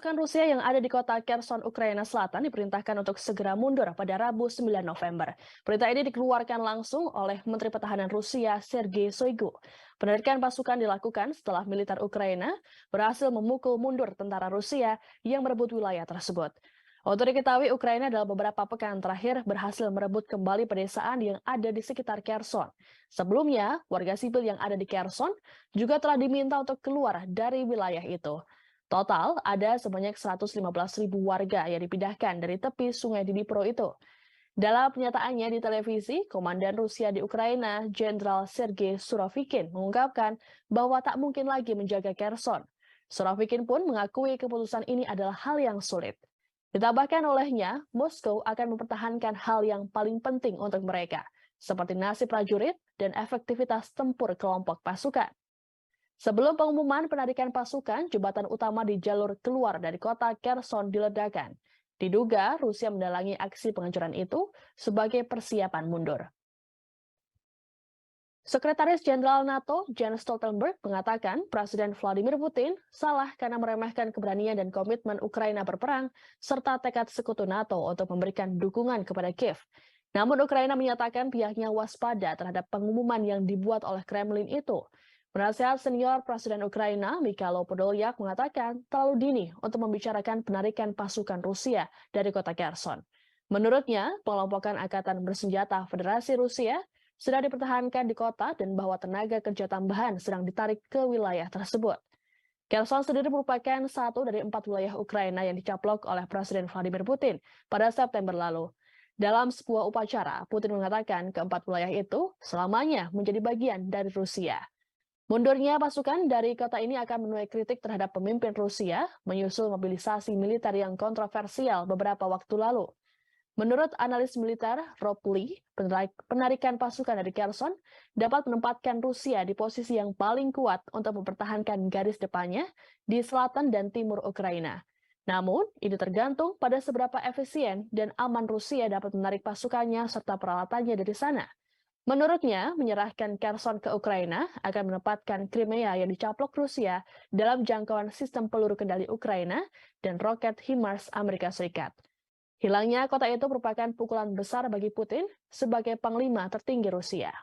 Pasukan Rusia yang ada di kota Kherson, Ukraina Selatan diperintahkan untuk segera mundur pada Rabu 9 November. Perintah ini dikeluarkan langsung oleh Menteri Pertahanan Rusia Sergei Shoigu. Penarikan pasukan dilakukan setelah militer Ukraina berhasil memukul mundur tentara Rusia yang merebut wilayah tersebut. Untuk diketahui, Ukraina dalam beberapa pekan terakhir berhasil merebut kembali pedesaan yang ada di sekitar Kherson. Sebelumnya, warga sipil yang ada di Kherson juga telah diminta untuk keluar dari wilayah itu. Total, ada sebanyak 115.000 warga yang dipindahkan dari tepi sungai Dnipro itu. Dalam pernyataannya di televisi, Komandan Rusia di Ukraina, Jenderal Sergei Surovikin, mengungkapkan bahwa tak mungkin lagi menjaga Kherson. Surovikin pun mengakui keputusan ini adalah hal yang sulit. Ditambahkan olehnya, Moskow akan mempertahankan hal yang paling penting untuk mereka, seperti nasib prajurit dan efektivitas tempur kelompok pasukan. Sebelum pengumuman penarikan pasukan, jembatan utama di jalur keluar dari kota Kherson diledakkan. Diduga Rusia mendalangi aksi penghancuran itu sebagai persiapan mundur. Sekretaris Jenderal NATO Jens Stoltenberg mengatakan Presiden Vladimir Putin salah karena meremehkan keberanian dan komitmen Ukraina berperang serta tekad sekutu NATO untuk memberikan dukungan kepada Kiev. Namun Ukraina menyatakan pihaknya waspada terhadap pengumuman yang dibuat oleh Kremlin itu. Penasihat senior Presiden Ukraina, Mikhailo Podolyak, mengatakan terlalu dini untuk membicarakan penarikan pasukan Rusia dari kota Kherson. Menurutnya, pengelompokan angkatan bersenjata Federasi Rusia sedang dipertahankan di kota dan bahwa tenaga kerja tambahan sedang ditarik ke wilayah tersebut. Kherson sendiri merupakan satu dari 4 wilayah Ukraina yang dicaplok oleh Presiden Vladimir Putin pada September lalu. Dalam sebuah upacara, Putin mengatakan keempat wilayah itu selamanya menjadi bagian dari Rusia. Mundurnya pasukan dari kota ini akan menuai kritik terhadap pemimpin Rusia, menyusul mobilisasi militer yang kontroversial beberapa waktu lalu. Menurut analis militer Rob Lee, penarikan pasukan dari Kherson dapat menempatkan Rusia di posisi yang paling kuat untuk mempertahankan garis depannya di selatan dan timur Ukraina. Namun, ini tergantung pada seberapa efisien dan aman Rusia dapat menarik pasukannya serta peralatannya dari sana. Menurutnya, menyerahkan Kherson ke Ukraina akan menempatkan Crimea yang dicaplok Rusia dalam jangkauan sistem peluru kendali Ukraina dan roket HIMARS Amerika Serikat. Hilangnya kota itu merupakan pukulan besar bagi Putin sebagai panglima tertinggi Rusia.